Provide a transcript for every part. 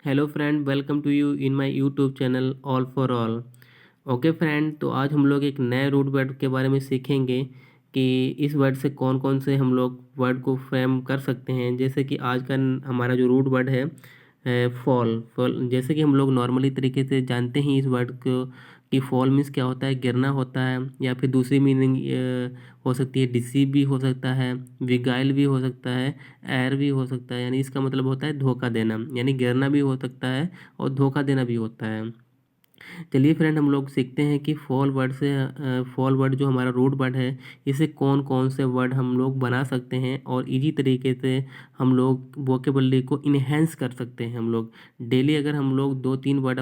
Hello friend, welcome to you in my YouTube channel all for all. Okay friend, तो आज हम लोग एक नए रूट वर्ड के बारे में सीखेंगे कि इस वर्ड से कौन कौन से हम लोग वर्ड को फ्रेम कर सकते हैं। जैसे कि आज का हमारा जो रूट वर्ड है फॉल फॉल, जैसे कि हम लोग नॉर्मली तरीके से जानते हैं इस वर्ड को कि फॉल मीन्स क्या होता है, गिरना होता है। या फिर दूसरी मीनिंग हो सकती है, डिसीव भी हो सकता है, विगाइल भी हो सकता है, एर भी हो सकता है। यानी इसका मतलब होता है धोखा देना, यानी गिरना भी हो सकता है और धोखा देना भी होता है। चलिए फ्रेंड, हम लोग सीखते हैं कि फॉल वर्ड से फॉल वर्ड जो हमारा रूट वर्ड है, इसे कौन कौन से वर्ड हम लोग बना सकते हैं और इजी तरीके से हम लोग वोकेबलरी को इन्हेंस कर सकते हैं। हम लोग डेली अगर हम लोग 2-3 वर्ड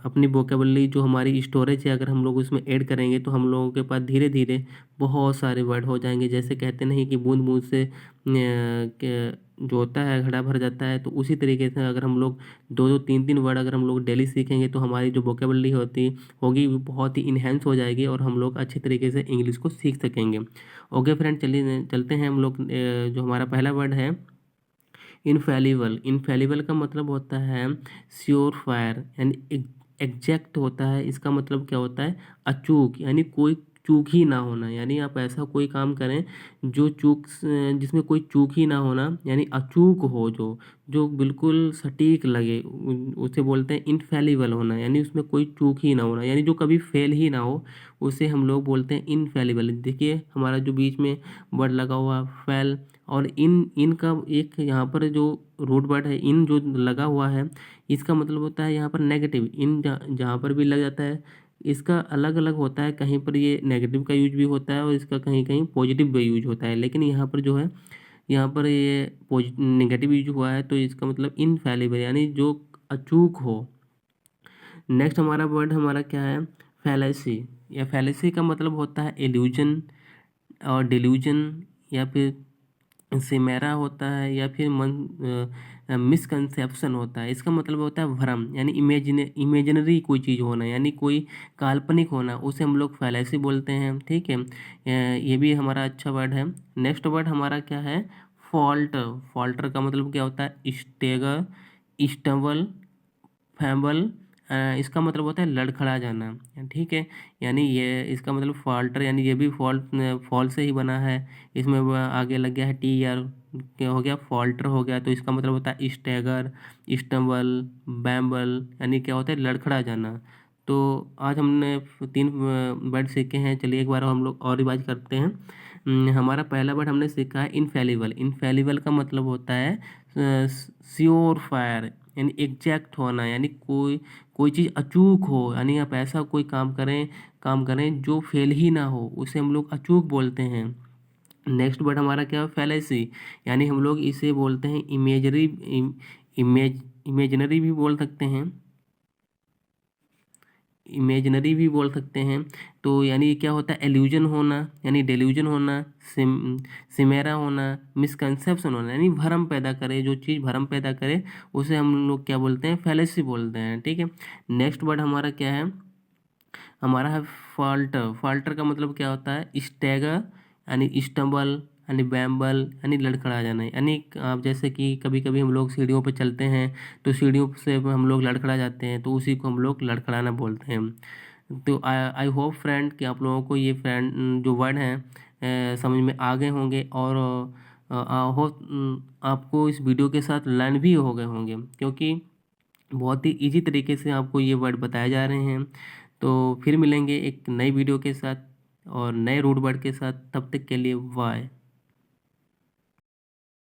अपनी वोकेबलरी जो हमारी स्टोरेज है, अगर हम लोग उसमें ऐड करेंगे तो हम लोगों के पास धीरे धीरे बहुत सारे वर्ड हो जाएंगे। जैसे कहते नहीं कि बूंद बूंद से जो होता है घड़ा भर जाता है, तो उसी तरीके से अगर हम लोग 2-2 3-3 वर्ड अगर हम लोग डेली सीखेंगे तो हमारी जो वोकेबलरी होगी वो बहुत ही इन्हेंस हो जाएगी और हम लोग अच्छे तरीके से इंग्लिश को सीख सकेंगे। ओके फ्रेंड, चलिए चलते हैं हम लोग। जो हमारा पहला वर्ड है इनफैलिबल। इनफैलिबल का मतलब होता है श्योर फायर, यानी एग्जैक्ट होता है। इसका मतलब क्या होता है, अचूक, यानी कोई चूक ही ना होना। यानी आप ऐसा कोई काम करें जो जिसमें कोई चूक ही ना होना, यानी अचूक हो, जो जो बिल्कुल सटीक लगे, उसे बोलते हैं इनफैलिबल होना। यानी उसमें कोई चूक ही ना होना, यानी जो कभी फेल ही ना हो, उसे हम लोग बोलते हैं इनफैलिबल। देखिए हमारा जो बीच में वर्ड लगा हुआ फेल, और इन का एक यहाँ पर जो रूट वर्ड है इन जो लगा हुआ है, इसका मतलब होता है यहाँ पर नेगेटिव। इन जहाँ पर भी लग जाता है, इसका अलग अलग होता है। कहीं पर ये नेगेटिव का यूज भी होता है और इसका कहीं कहीं पॉजिटिव भी यूज होता है। लेकिन यहाँ पर जो है, यहाँ पर ये नेगेटिव यूज हुआ है, तो इसका मतलब इनफैलिबल, यानी जो अचूक हो। नेक्स्ट हमारा वर्ड हमारा क्या है, फैलेसी। या फैलेसी का मतलब होता है इल्यूजन और डिल्यूजन, या फिर सिमेरा होता है, या फिर मिसकंसेप्शन होता है। इसका मतलब होता है भ्रम, यानी इमेजिनरी कोई चीज़ होना, यानी कोई काल्पनिक होना, उसे हम लोग फैलेसी बोलते हैं। ठीक है, ये भी हमारा अच्छा वर्ड है। नेक्स्ट वर्ड हमारा क्या है, फॉल्टर। फॉल्टर का मतलब क्या होता है, स्टेगर, स्टम्बल, फैम्बल। इसका मतलब होता है लड़खड़ा जाना। ठीक है, यानी ये इसका मतलब फॉल्टर, यानी ये भी फॉल से ही बना है। इसमें वो आगे लग गया है टी आर, क्या हो गया, फॉल्टर हो गया। तो इसका मतलब होता है स्टैगर, स्टम्बल, बैम्बल, यानी क्या होता है, लड़खड़ा जाना। तो आज हमने 3 वर्ड सीखे हैं। चलिए एक बार हम लोग और रिवाइज करते हैं। हमारा पहला वर्ड हमने सीखा है इनफैलिबल। इनफैलिबल का मतलब होता है श्योर फायर, यानी एग्जैक्ट होना, यानी कोई कोई चीज़ अचूक हो। यानी आप ऐसा कोई काम करें जो फेल ही ना हो, उसे हम लोग अचूक बोलते हैं। नेक्स्ट वर्ड हमारा क्या है, फैलेसी, यानी हम लोग इसे बोलते हैं इमेजनरी भी बोल सकते हैं, इमेजनरी भी बोल सकते हैं। तो यानी क्या होता है, एल्यूजन होना, यानी डेल्यूजन होना, सिमेरा होना, मिसकंसेप्शन होना, यानी भ्रम पैदा करे, जो चीज़ भ्रम पैदा करे उसे हम लोग क्या बोलते हैं, फैलेसी बोलते हैं। ठीक है, नेक्स्ट वर्ड हमारा क्या है, हमारा है फाल्टर। फाल्टर का मतलब क्या होता है, स्टैगर, यानी स्टम्बल, यानी बैम्बल, यानी लड़खड़ा जाना। यानी आप जैसे कि कभी कभी हम लोग सीढ़ियों पर चलते हैं, तो सीढ़ियों से हम लोग लड़खड़ा जाते हैं, तो उसी को हम लोग लड़खड़ाना बोलते हैं। तो आई होप फ्रेंड कि आप लोगों को ये फ्रेंड जो वर्ड हैं समझ में आ गए होंगे, और आपको इस वीडियो के साथ लर्न भी हो गए होंगे, क्योंकि बहुत ही इजी तरीके से आपको ये वर्ड बताए जा रहे हैं। तो फिर मिलेंगे एक नई वीडियो के साथ और नए रूट वर्ड के साथ। तब तक के लिए बाय।